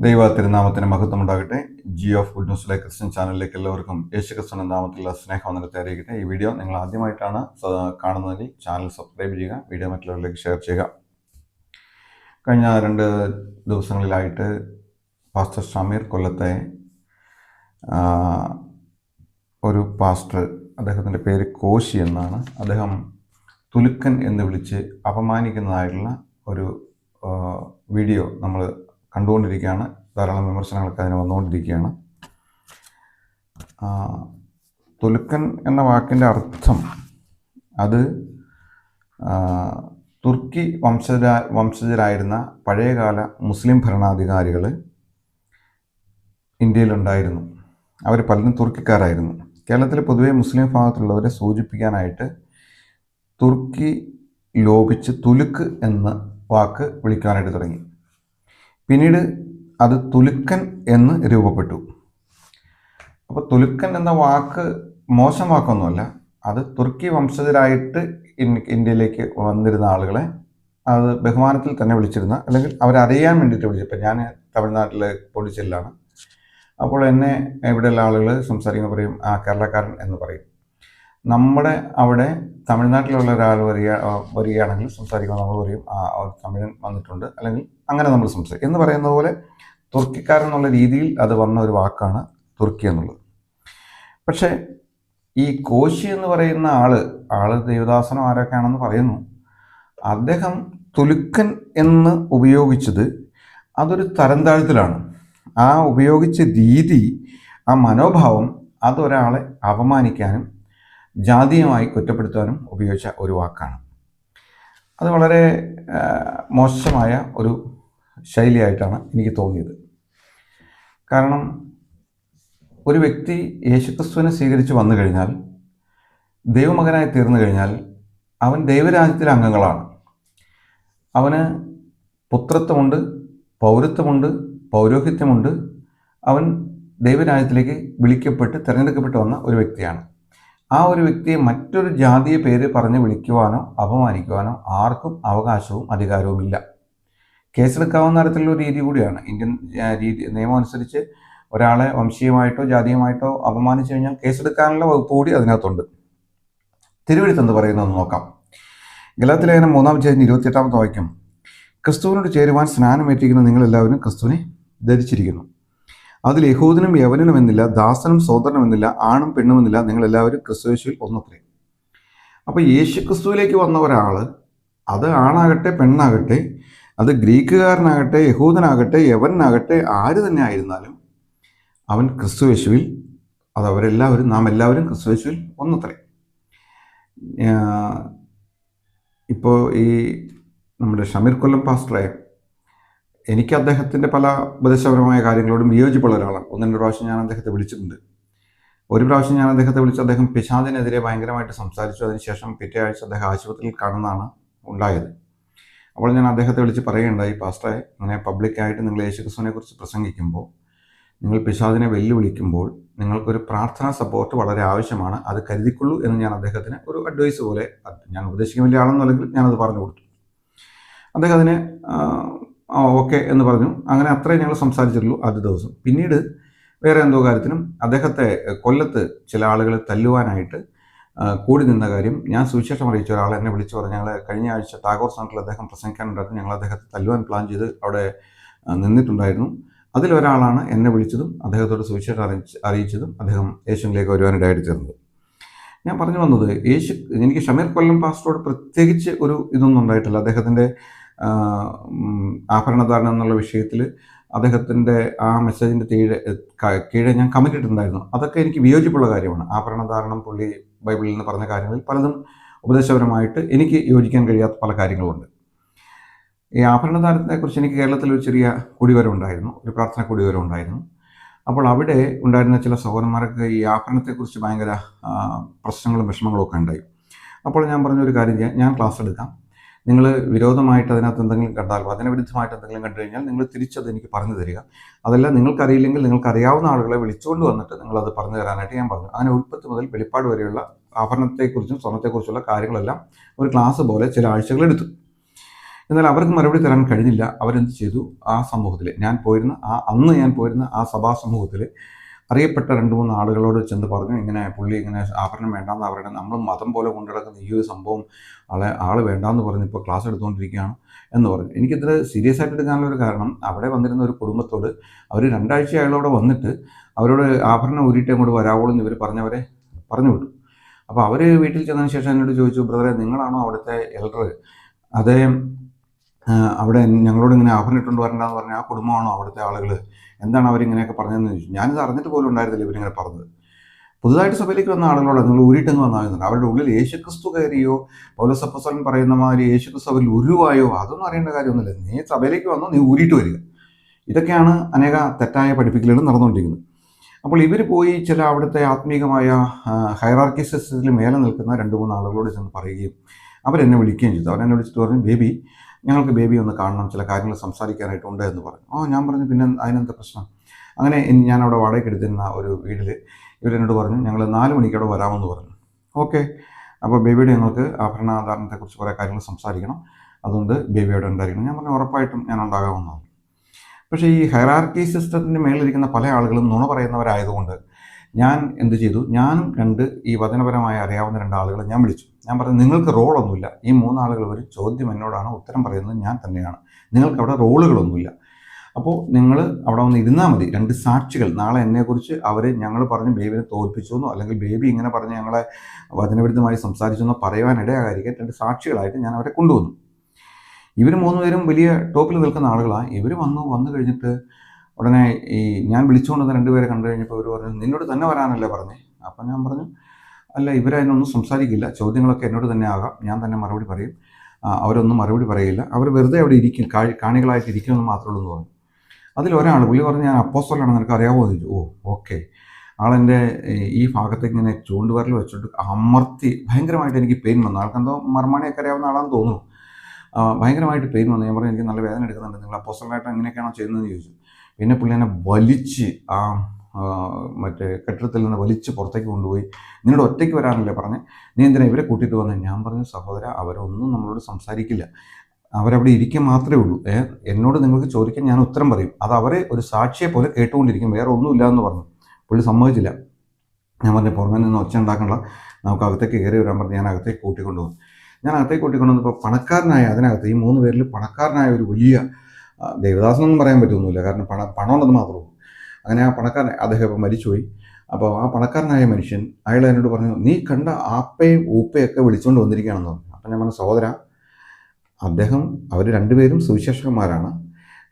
ദൈവ തിരുനാമത്തിന് മഹത്വം ഉണ്ടാകട്ടെ. ജി ഓഫ് ഗുഡ് ന്യൂസിലെ ക്രിസ്ത്യൻ ചാനലിലേക്ക് എല്ലാവർക്കും യേശു ക്രിസ്തുവിന്റെ നാമത്തിലുള്ള സ്നേഹവന്ദനത്തെ അറിയിക്കട്ടെ. ഈ വീഡിയോ നിങ്ങൾ ആദ്യമായിട്ടാണ് കാണുന്നതെങ്കിൽ ചാനൽ സബ്സ്ക്രൈബ് ചെയ്യുക, വീഡിയോ മറ്റുള്ളവരിലേക്ക് ഷെയർ ചെയ്യുക. കഴിഞ്ഞ 2 ദിവസങ്ങളിലായിട്ട് പാസ്റ്റർ ഷമീർ കൊല്ലത്തെ ഒരു പാസ്റ്റർ, അദ്ദേഹത്തിൻ്റെ പേര് കോശി എന്നാണ്, അദ്ദേഹം തുലുക്കൻ എന്ന് വിളിച്ച് അപമാനിക്കുന്നതായിട്ടുള്ള ഒരു വീഡിയോ നമ്മൾ കണ്ടുകൊണ്ടിരിക്കുകയാണ്. ധാരാളം വിമർശനങ്ങളൊക്കെ അതിന് വന്നുകൊണ്ടിരിക്കുകയാണ്. തുലുക്കൻ എന്ന വാക്കിൻ്റെ അർത്ഥം അത് തുർക്കി വംശജരായിരുന്ന പഴയകാല മുസ്ലിം ഭരണാധികാരികൾ ഇന്ത്യയിലുണ്ടായിരുന്നു. അവർ പലരും തുർക്കിക്കാരായിരുന്നു. കേരളത്തിൽ പൊതുവെ മുസ്ലിം ഭാഗത്തുള്ളവരെ സൂചിപ്പിക്കാനായിട്ട് തുർക്കി ലോപിച്ച് തുലുക്ക് എന്ന വാക്ക് വിളിക്കാനായിട്ട് തുടങ്ങി. പിന്നീട് അത് തുലുക്കൻ എന്ന് രൂപപ്പെട്ടു. അപ്പോൾ തുലുക്കൻ എന്ന വാക്ക് മോശം വാക്കൊന്നുമല്ല. അത് തുർക്കി വംശജരായിട്ട് ഇന്ത്യയിലേക്ക് വന്നിരുന്ന ആളുകളെ അത് ബഹുമാനത്തിൽ തന്നെ വിളിച്ചിരുന്ന, അല്ലെങ്കിൽ അവരറിയാൻ വേണ്ടിയിട്ട് വിളിച്ചു. ഇപ്പം ഞാൻ തമിഴ്നാട്ടിലെ പോണ്ടിച്ചേരിയിലാണ്. അപ്പോൾ എന്നെ ഇവിടെയുള്ള ആളുകൾ സംസാരിക്കുമ്പോൾ പറയും കേരളക്കാരൻ എന്ന് പറയും. നമ്മുടെ അവിടെ തമിഴ്നാട്ടിലുള്ള ഒരാൾ വരികയാണെങ്കിൽ സംസാരിക്കുമ്പോൾ നമ്മൾ പറയും തമിഴൻ വന്നിട്ടുണ്ട്, അല്ലെങ്കിൽ അങ്ങനെ നമ്മൾ സംസാരിക്കും എന്ന് പറയുന്ന പോലെ തുർക്കിക്കാരൻ എന്നുള്ള രീതിയിൽ അത് വന്ന ഒരു വാക്കാണ് തുർക്കി എന്നുള്ളത്. പക്ഷേ ഈ കോശി എന്ന് പറയുന്ന ആള് ദേവദാസനോ ആരൊക്കെയാണെന്ന് പറയുന്നു. അദ്ദേഹം തുലുക്കൻ എന്ന് ഉപയോഗിച്ചത് അതൊരു തരം താഴ്ത്തലാണ്. ആ ഉപയോഗിച്ച രീതി, ആ മനോഭാവം അതൊരാളെ അപമാനിക്കാനും ജാതീയമായി കുറ്റപ്പെടുത്താനും ഉപയോഗിച്ച ഒരു വാക്കാണ്. അത് വളരെ മോശമായ ഒരു ശൈലിയായിട്ടാണ് എനിക്ക് തോന്നിയത്. കാരണം ഒരു വ്യക്തി യേശുക്രിസ്തുവിനെ സ്വീകരിച്ച് വന്നു കഴിഞ്ഞാൽ, ദൈവമകനായി തീർന്നു കഴിഞ്ഞാൽ, അവൻ ദൈവരാജ്യത്തിലെ അംഗങ്ങളാണ്. അവന് പുത്രത്വമുണ്ട്, പൗരത്വമുണ്ട്, പൗരോഹിത്യമുണ്ട്. അവൻ ദൈവരാജ്യത്തിലേക്ക് വിളിക്കപ്പെട്ട് തിരഞ്ഞെടുക്കപ്പെട്ട് വന്ന ഒരു വ്യക്തിയാണ്. ആ ഒരു വ്യക്തിയെ മറ്റൊരു ജാതീയ പേര് പറഞ്ഞ് വിളിക്കുവാനോ അപമാനിക്കുവാനോ ആർക്കും അവകാശവും അധികാരവുമില്ല. കേസെടുക്കാവുന്ന തരത്തിലുള്ള ഒരു രീതി കൂടിയാണ്. ഇന്ത്യൻ നിയമം അനുസരിച്ച് ഒരാളെ വംശീയമായിട്ടോ ജാതീയമായിട്ടോ അപമാനിച്ചു കഴിഞ്ഞാൽ കേസെടുക്കാനുള്ള വകുപ്പ് കൂടി അതിനകത്തുണ്ട്. തിരുവെഴുത്ത് പറയുന്നതെന്ന് നോക്കാം. ഗലാത്യലേഖനം 3-28 വാക്യം: ക്രിസ്തുവിനോട് ചേരുവാൻ സ്നാനമേറ്റിരിക്കുന്ന നിങ്ങളെല്ലാവരും ക്രിസ്തുവിനെ ധരിച്ചിരിക്കുന്നു. അതിൽ യഹൂദനും യവനനുമെന്നില്ല, ദാസനും സ്വതന്ത്രനുമെന്നില്ല, ആണും പെണ്ണുമെന്നില്ല, നിങ്ങളെല്ലാവരും ക്രിസ്തുയേശുവിൽ ഒന്നത്രേ. അപ്പോൾ യേശു ക്രിസ്തുവിലേക്ക് വന്ന ഒരാൾ, അത് ആണാകട്ടെ പെണ്ണാകട്ടെ, അത് ഗ്രീക്കുകാരനാകട്ടെ യഹൂദനാകട്ടെ യവനാകട്ടെ ആര് തന്നെ ആയിരുന്നാലും അവൻ ക്രിസ്തുയേശുവിൽ, അതവരെല്ലാവരും, നാം എല്ലാവരും ക്രിസ്തുയേശുവിൽ ഒന്നത്രേ. ഇപ്പോൾ ഈ നമ്മുടെ ഷമീർ കൊല്ലം പാസ്റ്ററെ, എനിക്ക് അദ്ദേഹത്തിൻ്റെ പല ഉപദേശപരമായ കാര്യങ്ങളോടും വിയോജിപ്പുള്ള ഒരാളാണ്. 1-2 പ്രാവശ്യം ഞാൻ അദ്ദേഹത്തെ വിളിച്ചിട്ടുണ്ട്. ഒരു പ്രാവശ്യം ഞാൻ അദ്ദേഹത്തെ വിളിച്ച് അദ്ദേഹം പിശാചിനെതിരെ ഭയങ്കരമായിട്ട് സംസാരിച്ചു. അതിനുശേഷം പിറ്റേ ആഴ്ച അദ്ദേഹം ആശുപത്രിയിൽ കാണുന്നതാണ് ഉണ്ടായത്. അപ്പോൾ ഞാൻ അദ്ദേഹത്തെ വിളിച്ച് പറയുകയുണ്ടായി, പാസ്റ്ററെ, ഇങ്ങനെ പബ്ലിക്കായിട്ട് നിങ്ങൾ യേശുക്രിസ്തുവിനെ കുറിച്ച് പ്രസംഗിക്കുമ്പോൾ, നിങ്ങൾ പിശാചിനെ വെല്ലുവിളിക്കുമ്പോൾ നിങ്ങൾക്കൊരു പ്രാർത്ഥനാ സപ്പോർട്ട് വളരെ ആവശ്യമാണ്, അത് കരുതിക്കൊള്ളൂ എന്ന് ഞാൻ അദ്ദേഹത്തിന് ഒരു അഡ്വൈസ് പോലെ, ഞാൻ ഉപദേശിക്കാൻ വലിയ ആളെന്നോ അല്ലെങ്കിൽ ഞാനത് പറഞ്ഞു കൊടുത്തു. അദ്ദേഹം അതിനെ ഓക്കെ എന്ന് പറഞ്ഞു. അങ്ങനെ അത്രയും ഞങ്ങൾ സംസാരിച്ചിട്ടുള്ളൂ ആദ്യ ദിവസം. പിന്നീട് വേറെ എന്തോ കാര്യത്തിനും അദ്ദേഹത്തെ കൊല്ലത്ത് ചില ആളുകൾ തല്ലുവാനായിട്ട് കൂടി നിന്ന കാര്യം ഞാൻ സുവിശേഷം അറിയിച്ച ഒരാൾ എന്നെ വിളിച്ചു പറഞ്ഞു. ഞങ്ങൾ കഴിഞ്ഞ ആഴ്ച ടാഗോർ സെൻറ്ററിൽ അദ്ദേഹം പ്രസംഗിക്കാനുണ്ടായിരുന്നു. ഞങ്ങൾ അദ്ദേഹത്തെ തല്ലുവാൻ പ്ലാൻ ചെയ്ത് അവിടെ നിന്നിട്ടുണ്ടായിരുന്നു. അതിലൊരാളാണ് എന്നെ വിളിച്ചതും അദ്ദേഹത്തോട് സുവിശേഷം അറിയിച്ചതും അദ്ദേഹം യേശുവിലേക്ക് വരുവാനിടയായിട്ട് ചേർന്നത്. ഞാൻ പറഞ്ഞു വന്നത്, എനിക്ക് ഷമീർ കൊല്ലം പാസ്റ്ററോട് പ്രത്യേകിച്ച് ഒരു ഇതൊന്നും ഉണ്ടായിട്ടില്ല. അദ്ദേഹത്തിൻ്റെ ആഭരണധാരണം എന്നുള്ള വിഷയത്തിൽ അദ്ദേഹത്തിൻ്റെ ആ മെസ്സേജിൻ്റെ കീഴെ ഞാൻ കമൻ്റ് ഇട്ടിട്ടുണ്ടായിരുന്നു. അതൊക്കെ എനിക്ക് വിയോജിപ്പുള്ള കാര്യമാണ്. ആഭരണധാരണം പുള്ളി ബൈബിളിൽ നിന്ന് പറഞ്ഞ കാര്യങ്ങളിൽ പലതും ഉപദേശപരമായിട്ട് എനിക്ക് യോജിക്കാൻ കഴിയാത്ത പല കാര്യങ്ങളുമുണ്ട്. ഈ ആഭരണധാരണത്തെക്കുറിച്ച് എനിക്ക് കേരളത്തിൽ ഒരു ചെറിയ കുടിവരവുണ്ടായിരുന്നു, ഒരു പ്രാർത്ഥന കുടിവരവുണ്ടായിരുന്നു. അപ്പോൾ അവിടെ ഉണ്ടായിരുന്ന ചില സഹോദരന്മാർക്ക് ഈ ആഭരണത്തെക്കുറിച്ച് ഭയങ്കര പ്രശ്നങ്ങളും വിഷമങ്ങളും ഒക്കെ ഉണ്ടായി. അപ്പോൾ ഞാൻ പറഞ്ഞൊരു കാര്യം ചെയ്യാം, ഞാൻ ക്ലാസ് എടുക്കാം, നിങ്ങൾ വിരോധമായിട്ട് അതിനകത്ത് എന്തെങ്കിലും കണ്ടാൽ, വചനവിരുദ്ധമായിട്ട് എന്തെങ്കിലും കണ്ടു കഴിഞ്ഞാൽ നിങ്ങൾ തിരിച്ചത് എനിക്ക് പറഞ്ഞു തരിക. അതെല്ലാം നിങ്ങൾക്കറിയില്ലെങ്കിൽ നിങ്ങൾക്കറിയാവുന്ന ആളുകളെ വിളിച്ചുകൊണ്ട് വന്നിട്ട് നിങ്ങളത് പറഞ്ഞു തരാനായിട്ട് ഞാൻ പറഞ്ഞു. അങ്ങനെ ഉൽപ്പത്തി മുതൽ വെളിപ്പാട് വരെയുള്ള ആഭരണത്തെക്കുറിച്ചും സ്വർണ്ണത്തെക്കുറിച്ചുള്ള കാര്യങ്ങളെല്ലാം ഒരു ക്ലാസ് പോലെ ചില ആഴ്ചകൾ എടുത്തു. എന്നാൽ അവർക്ക് മറുപടി തരാൻ കഴിഞ്ഞില്ല. അവരെന്ത് ചെയ്തു, ആ സമൂഹത്തിൽ അന്ന് ഞാൻ പോയിരുന്ന ആ സഭാ സമൂഹത്തിൽ അറിയപ്പെട്ട 2-3 ആളുകളോട് ചെന്ന് പറഞ്ഞു, ഇങ്ങനെ പുള്ളി ഇങ്ങനെ ആഭരണം വേണ്ടാന്ന് പറയണം, നമ്മൾ മതം പോലെ കൊണ്ടുനടക്കുന്ന ഈ ഒരു സംഭവം ആള് വേണ്ടാന്ന് പറഞ്ഞ് ഇപ്പോൾ ക്ലാസ് എടുത്തുകൊണ്ടിരിക്കുകയാണ് എന്ന് പറഞ്ഞു. എനിക്കിത് സീരിയസ് ആയിട്ട് എടുക്കാനുള്ള ഒരു കാരണം, അവിടെ വന്നിരുന്ന ഒരു കുടുംബത്തോട് അവർ 2 ആഴ്ച അയാളോടെ വന്നിട്ട് അവരോട് ആഭരണം ഊരിയിട്ട് അങ്ങോട്ട് വരാവോളൂ എന്ന് ഇവർ പറഞ്ഞവരെ പറഞ്ഞു വിട്ടു. അപ്പോൾ അവർ വീട്ടിൽ ചെന്നതിന് ശേഷം എന്നോട് ചോദിച്ചു, ബ്രദറെ നിങ്ങളാണോ അവിടുത്തെ എൽഡർ? അതേ അവിടെ ഞങ്ങളോട് ഇങ്ങനെ ആഭരണം ഇട്ടുകൊണ്ട് വരണ്ടെന്ന് പറഞ്ഞാൽ ആ കുടുംബമാണോ അവിടുത്തെ ആളുകൾ? എന്താണ് അവരിങ്ങനെയൊക്കെ പറഞ്ഞതെന്ന് ചോദിച്ചു. ഞാനിത് അറിഞ്ഞിട്ട് പോലും ഉണ്ടായിരുന്നില്ല ഇവരിങ്ങനെ പറഞ്ഞത്. പുതുതായിട്ട് സഭയിലേക്ക് വന്ന ആളുകളോട് നിങ്ങൾ ഊരിയിട്ടെന്ന് വന്നാകുന്നുണ്ട്. അവരുടെ ഉള്ളിൽ യേശുക്രിസ്തു കയറിയോ പൗലോസ് അപ്പോസ്തലൻ പറയുന്ന മാതിരി യേശുക്രിസ്തു അവരിൽ ഉരുവായോ അതൊന്നും അറിയേണ്ട കാര്യമൊന്നുമില്ല. നീ സഭയിലേക്ക് വന്നോ, നീ ഊരിയിട്ട് വരിക. ഇതൊക്കെയാണ് അനേക തെറ്റായ പഠിപ്പിക്കലുകൾ നടന്നുകൊണ്ടിരിക്കുന്നത്. അപ്പോൾ ഇവർ പോയി ചില അവിടുത്തെ ആത്മീകമായ ഹൈറാർക്കി സിസ്റ്റത്തിൽ മേലെ നിൽക്കുന്ന 2-3 ആളുകളോട് ചെന്ന് പറയുകയും അവരെന്നെ വിളിക്കുകയും ചെയ്തു. അവരെന്നെ വിളിച്ചിട്ട് പറഞ്ഞു, ബേബി, ഞങ്ങൾക്ക് ബേബി ഒന്ന് കാണണം, ചില കാര്യങ്ങൾ സംസാരിക്കാനായിട്ടുണ്ട് എന്ന് പറഞ്ഞു. ഞാൻ പറഞ്ഞു, പിന്നെ അതിനെന്താ പ്രശ്നം? അങ്ങനെ ഞാൻ അവിടെ വാടകയ്ക്ക് എടുത്തിരുന്ന ഒരു വീട്ടിൽ ഇവരെന്നോട് പറഞ്ഞു, ഞങ്ങൾ 4 മണിക്ക് അവിടെ വരാമെന്ന് പറഞ്ഞു. ഓക്കെ, അപ്പോൾ ബേബിയുടെ ഞങ്ങൾക്ക് ആഭരണാധാരണത്തെക്കുറിച്ച് കുറേ കാര്യങ്ങൾ സംസാരിക്കണം, അതുകൊണ്ട് ബേബി അവിടെ ഉണ്ടായിരിക്കണം. ഞാൻ പറഞ്ഞു, ഉറപ്പായിട്ടും ഞാൻ ഉണ്ടാകാമെന്നാണ്. പക്ഷേ ഈ ഹൈറാർക്കി സിസ്റ്റത്തിൻ്റെ മേളിലിരിക്കുന്ന പല ആളുകളും നുണ പറയുന്നവരായതുകൊണ്ട് ഞാൻ എന്ത് ചെയ്തു, ഞാനും 2 ഈ വചനപരമായി അറിയാവുന്ന 2 ആളുകളെ ഞാൻ വിളിച്ചു. ഞാൻ പറഞ്ഞു, നിങ്ങൾക്ക് റോളൊന്നുമില്ല. ഈ 3 ആളുകൾ ഒരു ചോദ്യം എന്നോടാണ്, ഉത്തരം പറയുന്നത് ഞാൻ തന്നെയാണ്. നിങ്ങൾക്ക് അവിടെ റോളുകളൊന്നുമില്ല. അപ്പോൾ നിങ്ങൾ അവിടെ വന്ന് ഇരുന്നാൽ മതി. 2 സാക്ഷികൾ നാളെ എന്നെക്കുറിച്ച് ഞങ്ങൾ പറഞ്ഞ് ബേബിനെ തോൽപ്പിച്ചു എന്നോ അല്ലെങ്കിൽ ബേബി ഇങ്ങനെ പറഞ്ഞ് ഞങ്ങളെ വചനവിരുദ്ധമായി സംസാരിച്ചു എന്നോ പറയാനിടയാകാതിരിക്കാൻ 2 സാക്ഷികളായിട്ട് ഞാൻ അവരെ കൊണ്ടുവന്നു. ഇവർ 3 പേരും വലിയ ടോപ്പിൽ നിൽക്കുന്ന ആളുകളാണ്. ഇവർ വന്നു കഴിഞ്ഞിട്ട് ഉടനെ ഞാൻ വിളിച്ചുകൊണ്ടുവന്ന 2 പേരെ കണ്ടു കഴിഞ്ഞപ്പോൾ ഇവർ പറഞ്ഞു, നിന്നോട് തന്നെ വരാനല്ലേ പറഞ്ഞേ? അപ്പം ഞാൻ പറഞ്ഞു, അല്ല, ഇവരതിനൊന്നും സംസാരിക്കില്ല, ചോദ്യങ്ങളൊക്കെ എന്നോട് തന്നെ ആകാം, ഞാൻ തന്നെ മറുപടി പറയും, അവരൊന്നും മറുപടി പറയില്ല, അവർ വെറുതെ അവിടെ ഇരിക്കും, കാണികളായിട്ട് ഇരിക്കുമെന്ന് മാത്രമേ ഉള്ളൂ എന്ന് പറഞ്ഞു. അതിലൊരാൾ പുള്ളി പറഞ്ഞു, ഞാൻ അപ്പോസ്തലനാണ്, നിനക്ക് അറിയാമോ എന്ന് ചോദിച്ചു. ഓക്കെ. ആളെൻ്റെ ഈ ഭാഗത്തേക്ക് ഇങ്ങനെ ചൂണ്ടുവിരൽ വെച്ചിട്ട് അമർത്തി ഭയങ്കരമായിട്ട് എനിക്ക് പെയിൻ വന്നു. ആൾക്കെന്തോ മർമാണിയൊക്കെ അറിയാവുന്ന ആളാണെന്ന് തോന്നുന്നു. ഭയങ്കരമായിട്ട് പെയിൻ വന്നു. ഞാൻ പറഞ്ഞു, എനിക്ക് നല്ല വേദന എടുക്കുന്നുണ്ട്, നിങ്ങൾ അപ്പോസ്തലനായിട്ട് എങ്ങനെയൊക്കെയാണോ ചെയ്യുന്നതെന്ന് ചോദിച്ചു. പിന്നെ പുള്ളി എന്നെ വലിച്ച് മറ്റേ കെട്ടിടത്തിൽ നിന്ന് വലിച്ച് പുറത്തേക്ക് കൊണ്ടുപോയി, നിന്നോട് ഒറ്റയ്ക്ക് വരാനല്ലേ പറഞ്ഞേ, നീ എന്തിനാ ഇവരെ കൂട്ടിയിട്ട് വന്നേ? ഞാൻ പറഞ്ഞു, സഹോദര, അവരൊന്നും നമ്മളോട് സംസാരിക്കില്ല, അവരവിടെ ഇരിക്കുക മാത്രമേ ഉള്ളൂ. എന്നോട് നിങ്ങൾക്ക് ചോദിക്കാൻ ഞാൻ ഉത്തരം പറയും, അത് അവരെ ഒരു സാക്ഷിയെ പോലെ കേട്ടുകൊണ്ടിരിക്കും, വേറെ ഒന്നുമില്ല എന്ന് പറഞ്ഞു. പുള്ളി സമ്മതിച്ചില്ല. ഞാൻ പറഞ്ഞു, പുറമേ നിന്ന് ഒച്ച ഉണ്ടാക്കണ്ട, നമുക്ക് അകത്തേക്ക് കയറി വരാൻ പറഞ്ഞ് ഞാൻ അകത്തേക്ക് കൂട്ടിക്കൊണ്ടുപോകും. ഞാൻ അകത്തേക്ക് കൂട്ടിക്കൊണ്ടുവന്നപ്പോൾ പണക്കാരനായ, അതിനകത്ത് ഈ 3 പേരിൽ പണക്കാരനായ ഒരു വലിയ ദേവദാസനൊന്നും പറയാൻ പറ്റുമൊന്നുമില്ല, കാരണം പണമുള്ളത് മാത്രമേ ഉള്ളൂ. അങ്ങനെ ആ പണക്കാരൻ, അദ്ദേഹം ഇപ്പം മരിച്ചുപോയി. അപ്പോൾ ആ പണക്കാരനായ മനുഷ്യൻ അയാൾ എന്നോട് പറഞ്ഞു, നീ കണ്ട ആപ്പയും ഊപ്പയൊക്കെ വിളിച്ചുകൊണ്ട് വന്നിരിക്കുകയാണെന്ന് പറഞ്ഞു. അപ്പം ഞാൻ പറഞ്ഞു, സഹോദര, അവർ 2 പേരും സുവിശേഷകന്മാരാണ്.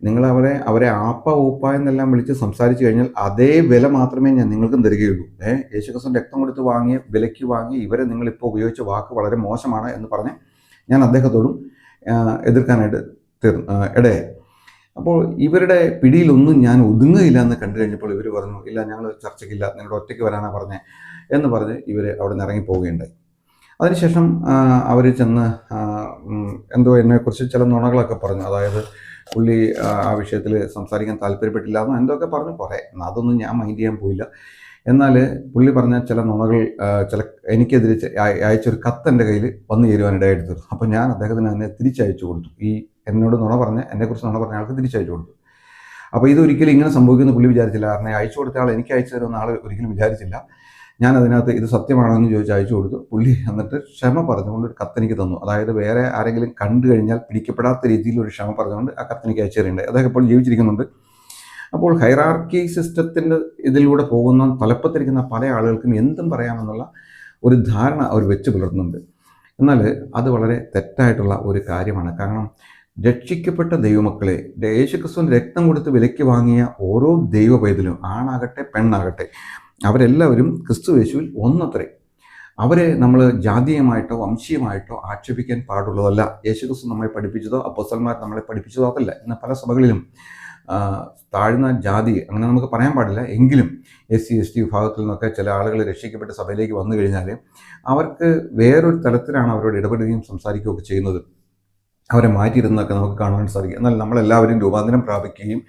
നിങ്ങൾ അവരെ ആപ്പ ഊപ്പ എന്നെല്ലാം വിളിച്ച് സംസാരിച്ചു കഴിഞ്ഞാൽ അതേ വില മാത്രമേ ഞാൻ നിങ്ങൾക്കും തരികയുള്ളൂ. യേശുക്രിസ്തുവിന്റെ രക്തം കൊടുത്ത് വാങ്ങിയ വിലയ്ക്ക് വാങ്ങി ഇവരെ നിങ്ങളിപ്പോൾ ഉപയോഗിച്ച വാക്ക് വളരെ മോശമാണ് എന്ന് പറഞ്ഞ് ഞാൻ അദ്ദേഹത്തോടും എതിർക്കാനായിട്ട് ഇടയായി. അപ്പോൾ ഇവരുടെ പിടിയിലൊന്നും ഞാൻ ഒതുങ്ങുകയില്ല എന്ന് കണ്ടു കഴിഞ്ഞപ്പോൾ ഇവർ പറഞ്ഞു, ഇല്ല, ഞങ്ങൾ ചർച്ചയ്ക്കില്ല, നിങ്ങളുടെ ഒറ്റയ്ക്ക് വരാനാണ് പറഞ്ഞത് എന്ന് പറഞ്ഞ് ഇവർ അവിടെ നിന്ന് ഇറങ്ങിപ്പോവുകയുണ്ടായി. അതിനുശേഷം അവർ ചെന്ന് എന്തോ എന്നെക്കുറിച്ച് ചില നുണകളൊക്കെ പറഞ്ഞു. അതായത് പുള്ളി ആ വിഷയത്തിൽ സംസാരിക്കാൻ താല്പര്യപ്പെട്ടില്ല എന്നോ എന്തൊക്കെ പറഞ്ഞു കുറേ. അതൊന്നും ഞാൻ മൈൻഡ് ചെയ്യാൻ പോയില്ല. എന്നാൽ പുള്ളി പറഞ്ഞ ചില നുണകൾ, എനിക്കെതിരെ അയച്ചൊരു കത്ത് എൻ്റെ കയ്യിൽ വന്നു ചേരുവാനിടയായിട്ട് തീർന്നു. അപ്പോൾ ഞാൻ അദ്ദേഹത്തിന് അതിനെ തിരിച്ചയച്ചു കൊടുത്തു. എന്നോട് നുണ പറഞ്ഞ, എന്നെക്കുറിച്ച് നുണ പറഞ്ഞ ആൾക്ക് തിരിച്ചയച്ചു കൊടുത്തു. അപ്പോൾ ഇതൊരിക്കലും ഇങ്ങനെ സംഭവിക്കുമെന്ന് പുള്ളി വിചാരിച്ചില്ല. കാരണം അയച്ചു കൊടുത്ത ആൾ എനിക്ക് അയച്ചു തരുമെന്ന് ആൾ ഒരിക്കലും വിചാരിച്ചില്ല. ഞാൻ അതിനകത്ത് ഇത് സത്യമാണോ എന്ന് ചോദിച്ച് അയച്ചു കൊടുത്തു. പുള്ളി എന്നിട്ട് ക്ഷമ പറഞ്ഞുകൊണ്ട് ഒരു കത്തെനിക്ക് തന്നു. അതായത് വേറെ ആരെങ്കിലും കണ്ടു കഴിഞ്ഞാൽ പിടിക്കപ്പെടാത്ത രീതിയിൽ ഒരു ക്ഷമ പറഞ്ഞുകൊണ്ട് ആ കത്തെനിക്ക് അയച്ചു തരേണ്ടത്. അദ്ദേഹം ഇപ്പോൾ ജീവിച്ചിരിക്കുന്നുണ്ട്. അപ്പോൾ ഹൈറാർക്കി സിസ്റ്റത്തിൻ്റെ ഇതിലൂടെ പോകുന്ന തലപ്പത്തിരിക്കുന്ന പല ആളുകൾക്കും എന്തും പറയാമെന്നുള്ള ഒരു ധാരണ അവർ വെച്ച് പുലർത്തുന്നുണ്ട്. എന്നാൽ അത് വളരെ തെറ്റായിട്ടുള്ള ഒരു കാര്യമാണ്. കാരണം രക്ഷിക്കപ്പെട്ട ദൈവമക്കളെ, യേശുക്രിസ്തുവിൻ്റെ രക്തം കൊടുത്ത് വിലയ്ക്ക് വാങ്ങിയ ഓരോ ദൈവ പൈതലും, ആണാകട്ടെ പെണ്ണാകട്ടെ, അവരെല്ലാവരും ക്രിസ്തു യേശുവിൽ ഒന്നത്രേ. അവരെ നമ്മൾ ജാതീയമായിട്ടോ വംശീയമായിട്ടോ ആക്ഷേപിക്കാൻ പാടുള്ളതല്ല. യേശുക്രിസ്തു നമ്മളെ പഠിപ്പിച്ചതോ അപ്പോസ്തലന്മാർ നമ്മളെ പഠിപ്പിച്ചതോ അതല്ല. ഇന്ന് പല സഭകളിലും താഴ്ന്ന ജാതി അങ്ങനെ നമുക്ക് പറയാൻ പാടില്ല, എങ്കിലും SC ST വിഭാഗത്തിൽ നിന്നൊക്കെ ചില ആളുകൾ രക്ഷിക്കപ്പെട്ട സഭയിലേക്ക് വന്നു കഴിഞ്ഞാൽ അവർക്ക് വേറൊരു തലത്തിലാണ് അവരോട് ഇടപെടുകയും സംസാരിക്കുകയൊക്കെ ചെയ്യുന്നത്. അവരെ മാറ്റിയിരുന്നൊക്കെ നമുക്ക് കാണാൻ സാധിക്കും. എന്നാൽ നമ്മളെല്ലാവരും രൂപാന്തരം പ്രാപിക്കുകയും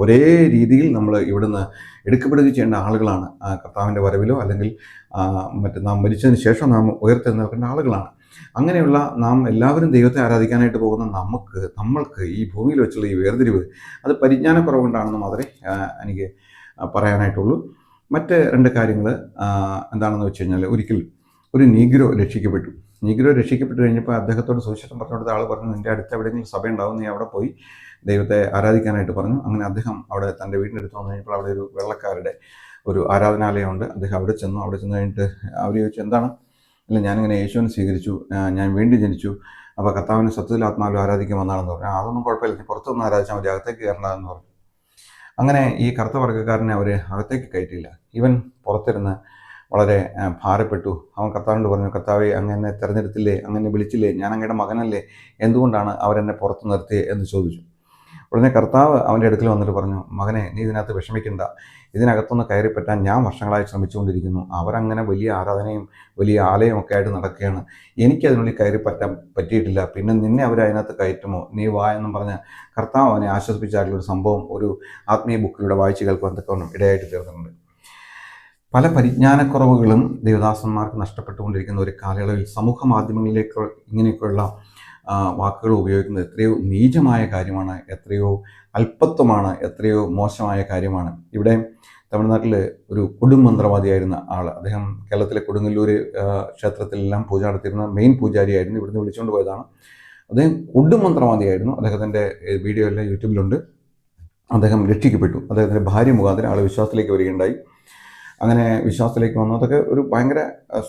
ഒരേ രീതിയിൽ നമ്മൾ ഇവിടുന്ന് എടുക്കപ്പെടുകയും ചെയ്യേണ്ട ആളുകളാണ്. കർത്താവിൻ്റെ വരവിലോ അല്ലെങ്കിൽ നാം മരിച്ചതിന് ശേഷം നാം ഉയർത്തെഴുന്നേൽക്കേണ്ട ആളുകളാണ്. അങ്ങനെയുള്ള നാം എല്ലാവരും ദൈവത്തെ ആരാധിക്കാനായിട്ട് പോകുന്ന നമ്മൾക്ക് ഈ ഭൂമിയിൽ വെച്ചുള്ള ഈ വേർതിരിവ് അത് പരിജ്ഞാനക്കുറവുകൊണ്ടാണെന്ന് മാത്രമേ എനിക്ക് പറയാനായിട്ടുള്ളൂ. മറ്റ് 2 കാര്യങ്ങൾ എന്താണെന്ന് വെച്ച് കഴിഞ്ഞാൽ, ഒരിക്കൽ ഒരു നീഗ്രോ രക്ഷിക്കപ്പെട്ട് കഴിഞ്ഞപ്പോൾ അദ്ദേഹത്തോട് സുവിശേഷം പറഞ്ഞു കൊടുത്ത ആൾ പറഞ്ഞു, നിൻ്റെ അടുത്ത് എവിടെയെങ്കിലും സഭ ഉണ്ടാവും, നീ അവിടെ പോയി ദൈവത്തെ ആരാധിക്കാനായിട്ട് പറഞ്ഞു. അങ്ങനെ അദ്ദേഹം അവിടെ തൻ്റെ വീടിൻ്റെ അടുത്ത് വന്നു കഴിഞ്ഞപ്പോൾ അവിടെ ഒരു വെള്ളക്കാരുടെ ഒരു ആരാധനാലയമുണ്ട്. അദ്ദേഹം അവിടെ ചെന്നു കഴിഞ്ഞിട്ട് അവർ ചോദിച്ചു, എന്താണ്? ഇല്ല, ഞാനിങ്ങനെ യേശുവിനെ സ്വീകരിച്ചു, ഞാൻ വീണ്ടും ജനിച്ചു, അപ്പോൾ കർത്താവിനെ സത്യത്തിൽ ആത്മാവിൽ ആരാധിക്കാൻ വന്നാണെന്ന് പറഞ്ഞു. അതൊന്നും കുഴപ്പമില്ല, നീ പുറത്തുനിന്ന് ആരാധിച്ചാൽ മതി, അകത്തേക്ക് കയറണമെന്ന് പറഞ്ഞു. അങ്ങനെ ഈ കറുത്ത വർഗ്ഗക്കാരനെ അവർ അകത്തേക്ക് കയറ്റിയില്ല. ഇവൻ പുറത്തിരുന്ന് വളരെ ഭാരപ്പെട്ടു. അവൻ കർത്താവിനോട് പറഞ്ഞു, കർത്താവെ, അങ്ങ് എന്നെ തിരഞ്ഞെടുത്തില്ലേ, അങ്ങനെ വിളിച്ചില്ലേ, ഞാൻ അങ്ങയുടെ മകനല്ലേ, എന്തുകൊണ്ടാണ് അവരെന്നെ പുറത്ത് നിർത്തിയത് എന്ന് ചോദിച്ചു. ഉടനെ കർത്താവ് അവൻ്റെ അടുക്കൽ വന്നിട്ട് പറഞ്ഞു, മകനെ, നീ ഇതിനകത്ത് വിഷമിക്കണ്ട, ഇതിനകത്തൊന്ന് കയറിപ്പറ്റാൻ ഞാൻ വർഷങ്ങളായി ശ്രമിച്ചുകൊണ്ടിരിക്കുന്നു. അവരങ്ങനെ വലിയ ആരാധനയും വലിയ ആലയമൊക്കെ ആയിട്ട് നടക്കുകയാണ്, എനിക്കതിനുള്ളിൽ പറ്റിയിട്ടില്ല, പിന്നെ നിന്നെ അവരതിനകത്ത് കയറ്റുമോ, നീ വാ എന്നും പറഞ്ഞ് കർത്താവ് അവനെ ആശ്വസിപ്പിച്ചായിട്ടുള്ളൊരു സംഭവം ഒരു ആത്മീയ ബുക്കിലൂടെ വായിച്ച് കേൾക്കുവാൻ തക്കവണ്ണം ഇടയായിട്ട് തീർന്നിട്ടുണ്ട്. പല പരിജ്ഞാനക്കുറവുകളും ദേവദാസന്മാർക്ക് നഷ്ടപ്പെട്ടുകൊണ്ടിരിക്കുന്ന ഒരു കാലയളവിൽ സമൂഹ മാധ്യമങ്ങളിലേക്ക് ഇങ്ങനെയൊക്കെയുള്ള വാക്കുകൾ ഉപയോഗിക്കുന്നത് എത്രയോ നീചമായ കാര്യമാണ്, എത്രയോ അല്പത്വമാണ്, എത്രയോ മോശമായ കാര്യമാണ്. ഇവിടെ തമിഴ്നാട്ടിൽ ഒരു കൊടുമന്ത്രവാദിയായിരുന്ന ആൾ, അദ്ദേഹം കേരളത്തിലെ കൊടുങ്ങല്ലൂർ ക്ഷേത്രത്തിലെല്ലാം പൂജ നടത്തിയിരുന്ന മെയിൻ പൂജാരിയായിരുന്നു. ഇവിടുന്ന് വിളിച്ചുകൊണ്ട് പോയതാണ്. അദ്ദേഹം കൊടുമന്ത്രവാദിയായിരുന്നു. അദ്ദേഹത്തിൻ്റെ വീഡിയോ എല്ലാം യൂട്യൂബിലുണ്ട്. അദ്ദേഹം രക്ഷിക്കപ്പെട്ടു. അദ്ദേഹത്തിൻ്റെ ഭാര്യ മുഖാന്തരം ആൾ വിശ്വാസത്തിലേക്ക് വരികയുണ്ടായി. അങ്ങനെ വിശ്വാസത്തിലേക്ക് വന്നു. അതൊക്കെ ഒരു ഭയങ്കര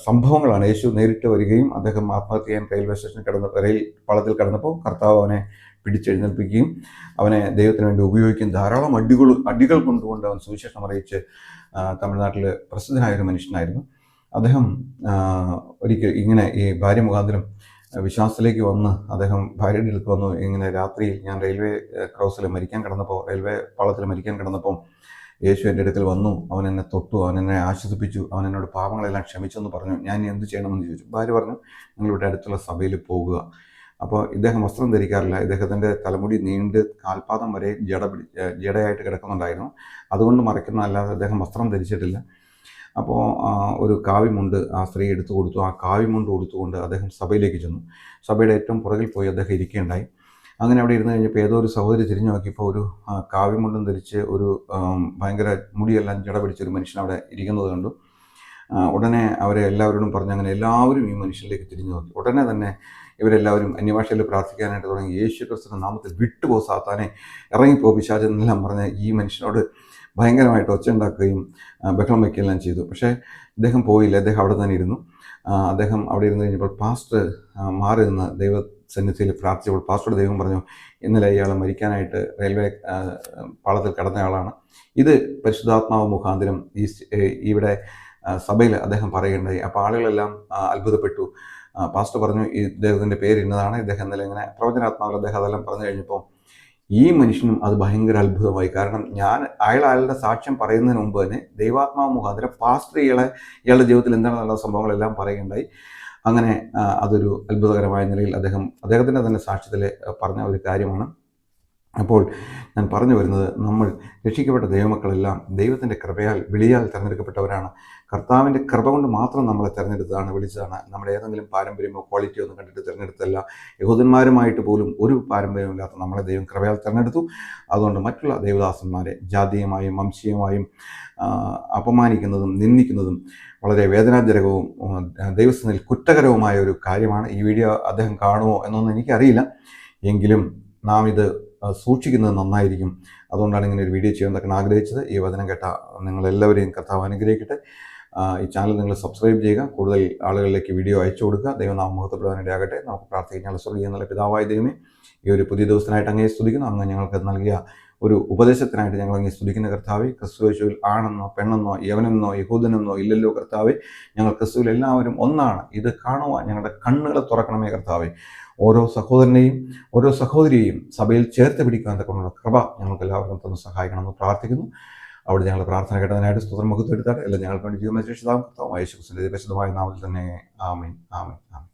സംഭവങ്ങളാണ്. യേശു നേരിട്ട് വരികയും അദ്ദേഹം ആത്മഹത്യ ചെയ്യാൻ റെയിൽവേ സ്റ്റേഷനിൽ റെയിൽ പാളത്തിൽ കടന്നപ്പോൾ കർത്താവ് അവനെ പിടിച്ചെഴുന്നേൽപ്പിക്കുകയും അവനെ ദൈവത്തിന് വേണ്ടി ഉപയോഗിക്കുകയും ധാരാളം അടികൾ കൊണ്ടുകൊണ്ട് അവൻ സുവിശേഷം അറിയിച്ച് തമിഴ്നാട്ടിൽ പ്രസിദ്ധനായൊരു മനുഷ്യനായിരുന്നു. അദ്ദേഹം ഒരിക്കൽ ഇങ്ങനെ ഈ ഭാര്യ മുഖാന്തരം വിശ്വാസത്തിലേക്ക് വന്ന് അദ്ദേഹം ഭാര്യയുടെ അടുത്ത് വന്നു. ഇങ്ങനെ രാത്രിയിൽ ഞാൻ റെയിൽവേ പാളത്തിൽ മരിക്കാൻ കിടന്നപ്പോൾ യേശു എൻ്റെ അടുക്കൽ വന്നു, അവൻ എന്നെ തൊട്ടു, അവൻ എന്നെ ആശ്വസിപ്പിച്ചു, അവൻ എന്നോട് പാപങ്ങളെല്ലാം ക്ഷമിച്ചെന്ന് പറഞ്ഞു. ഞാൻ എന്ത് ചെയ്യണമെന്ന് ചോദിച്ചു. ഭാര്യ പറഞ്ഞു, നിങ്ങളിവിടെ അടുത്തുള്ള സഭയിൽ പോകുക. അപ്പോൾ ഇദ്ദേഹം വസ്ത്രം ധരിക്കാറില്ല. ഇദ്ദേഹത്തിൻ്റെ തലമുടി നീണ്ട് കാൽപാദം വരെ ജടയായിട്ട് കിടക്കുന്നുണ്ടായിരുന്നു. അതുകൊണ്ട് മറയ്ക്കുന്നതല്ലാതെ അദ്ദേഹം വസ്ത്രം ധരിച്ചിട്ടില്ല. അപ്പോൾ ഒരു കാവിമുണ്ട് ആ സ്ത്രീ എടുത്തു കൊടുത്തു. ആ കാവിമുണ്ട് കൊടുത്തുകൊണ്ട് അദ്ദേഹം സഭയിലേക്ക് ചെന്നു. സഭയുടെ ഏറ്റവും പുറകിൽ പോയി അദ്ദേഹം ഇരിക്കുകയുണ്ടായി. അങ്ങനെ അവിടെ ഇരുന്ന് കഴിഞ്ഞപ്പോൾ ഏതോ ഒരു സഹോദരി തിരിഞ്ഞു നോക്കിയപ്പോൾ ഒരു കാവ്യമുണ്ടും ധരിച്ച് ഒരു ഭയങ്കര മുടിയെല്ലാം ജട പിടിച്ചൊരു മനുഷ്യൻ അവിടെ ഇരിക്കുന്നത് കണ്ടു. ഉടനെ അവരെ എല്ലാവരോടും പറഞ്ഞു. അങ്ങനെ എല്ലാവരും ഈ മനുഷ്യനിലേക്ക് തിരിഞ്ഞു നോക്കി. ഉടനെ തന്നെ ഇവരെല്ലാവരും അന്യഭാഷയിൽ പ്രാർത്ഥിക്കാനായിട്ട് തുടങ്ങി. യേശു ക്രിസ്തുവിന്റെ നാമത്തിൽ വിട്ടുപോ സാത്താനെ, ഇറങ്ങിപ്പോ പിശാച് എന്നെല്ലാം പറഞ്ഞ് ഈ മനുഷ്യനോട് ഭയങ്കരമായിട്ട് ഒച്ച ഉണ്ടാക്കുകയും ബഹളം വയ്ക്കുകയെല്ലാം ചെയ്തു. പക്ഷേ ഇദ്ദേഹം പോയില്ല. അദ്ദേഹം അവിടെ തന്നെ ഇരുന്നു. അദ്ദേഹം അവിടെ ഇരുന്ന് കഴിഞ്ഞപ്പോൾ പാസ്റ്റർ മാറി നിന്ന് ദൈവസന്നിധിയിൽ പ്രാർത്ഥിച്ചപ്പോൾ പാസ്റ്ററുടെ ദൈവം പറഞ്ഞു, ഇന്നലെ ഇയാൾ മരിക്കാനായിട്ട് റെയിൽവേ പാളത്തിൽ കടന്നയാളാണ്. ഇത് പരിശുദ്ധാത്മാവ് മുഖാന്തരം ഇവിടെ സഭയിൽ അദ്ദേഹം പറയുകയുണ്ടായി. അപ്പോൾ ആളുകളെല്ലാം അത്ഭുതപ്പെട്ടു. പാസ്റ്റർ പറഞ്ഞു, ഇദ്ദേഹത്തിൻ്റെ പേര് ഇന്നതാണ്, ഇദ്ദേഹം ഇന്നലെ ഇങ്ങനെ പ്രവചനാത്മാവിൽ അദ്ദേഹം അതെല്ലാം പറഞ്ഞു കഴിഞ്ഞപ്പോൾ ഈ മനുഷ്യനും അത് ഭയങ്കര അത്ഭുതമായി. കാരണം അയാളുടെ സാക്ഷ്യം പറയുന്നതിന് മുമ്പ് തന്നെ ദൈവാത്മാവ് മുഖാന്തരം പാസ്റ്റർ ഇയാളുടെ ജീവിതത്തിൽ എന്താണ് നല്ല സംഭവങ്ങളെല്ലാം പറയുകയുണ്ടായി. അങ്ങനെ അതൊരു അത്ഭുതകരമായ നിലയിൽ അദ്ദേഹത്തിൻ്റെ തന്നെ സാക്ഷ്യത്തിൽ പറഞ്ഞ ഒരു കാര്യമാണ്. അപ്പോൾ ഞാൻ പറഞ്ഞു വരുന്നത്, നമ്മൾ രക്ഷിക്കപ്പെട്ട ദൈവമക്കളെല്ലാം ദൈവത്തിൻ്റെ കൃപയാൽ വിളിയാൽ തിരഞ്ഞെടുക്കപ്പെട്ടവരാണ്. കർത്താവിൻ്റെ കൃപ കൊണ്ട് മാത്രം നമ്മളെ തിരഞ്ഞെടുത്തതാണ്, വിളിച്ചതാണ്. നമ്മുടെ ഏതെങ്കിലും പാരമ്പര്യമോ ക്വാളിറ്റിയോ ഒന്നും കണ്ടിട്ട് തിരഞ്ഞെടുത്തല്ല. യഹൂദന്മാരുമായിട്ട് പോലും ഒരു പാരമ്പര്യമില്ലാത്ത നമ്മളെ ദൈവം കൃപയാൽ തിരഞ്ഞെടുത്തു. അതുകൊണ്ട് മറ്റുള്ള ദൈവദാസന്മാരെ ജാതീയമായും വംശീയമായും അപമാനിക്കുന്നതും നിന്ദിക്കുന്നതും വളരെ വേദനാജനകവും ദൈവസന്നിധിയിൽ കുറ്റകരവുമായ ഒരു കാര്യമാണ്. ഈ വീഡിയോ അദ്ദേഹം കാണുമോ എന്നൊന്നും എനിക്കറിയില്ല. എങ്കിലും നാം ഇത് സൂക്ഷിക്കുന്നത് നന്നായിരിക്കും. അതുകൊണ്ടാണ് ഇങ്ങനെ ഒരു വീഡിയോ ചെയ്യാൻ ആഗ്രഹിച്ചത്. ഈ വചനം കേട്ട നിങ്ങളെല്ലാവരെയും കർത്താവ് അനുഗ്രഹിക്കട്ടെ. ഈ ചാനൽ നിങ്ങൾ സബ്സ്ക്രൈബ് ചെയ്യുക, കൂടുതൽ ആളുകളിലേക്ക് വീഡിയോ അയച്ചു കൊടുക്കുക. ദൈവനാമം മഹത്വപ്പെടാനിടയാകട്ടെ. നമുക്ക് പ്രാർത്ഥിക്കാം. സ്വർഗ്ഗീയ നല്ല പിതാവായ ദൈവമേ, ഈ ഒരു പുതിയ ദിവസത്തിനായിട്ട് അങ്ങേ സ്തുതിക്കുന്നു. അങ്ങ് ഞങ്ങൾക്ക് നൽകിയ ഒരു ഉപദേശത്തിനായിട്ട് ഞങ്ങൾ അങ്ങേ സ്തുതിക്കുന്ന കർത്താവേ. ക്രിസ്തുയേശുവിൽ ആണെന്നോ പെണ്ണെന്നോ യവനെന്നോ യഹൂദനെന്നോ ഇല്ലല്ലോ കർത്താവേ. ഞങ്ങൾ ക്രിസ്തുവിൽ എല്ലാവരും ഒന്നാണ്. ഇത് കാണുവാൻ ഞങ്ങളുടെ കണ്ണുകളെ തുറക്കണമേ കർത്താവേ. ഓരോ സഹോദരനെയും ഓരോ സഹോദരിയെയും സഭയിൽ ചേർത്ത് പിടിക്കാൻ തക്കമുള്ള കൃപ ഞങ്ങൾക്ക് എല്ലാവർക്കും തന്ന് സഹായിക്കണമെന്ന് പ്രാർത്ഥിക്കുന്നു. അവിടെ ഞങ്ങളുടെ പ്രാർത്ഥന കേട്ടതിനായിട്ട് സ്തോത്രം മഹത്വം എടുത്താൽ എല്ലാം ഞങ്ങൾക്ക് വേണ്ടി ജീവൻ ശേഷിതാം കർത്താവായ യേശു ക്രിസ്തുവിന്റെ പരിശുദ്ധമായ നാമത്തിൽ തന്നെ ആമേൻ ആമേൻ ആമേൻ.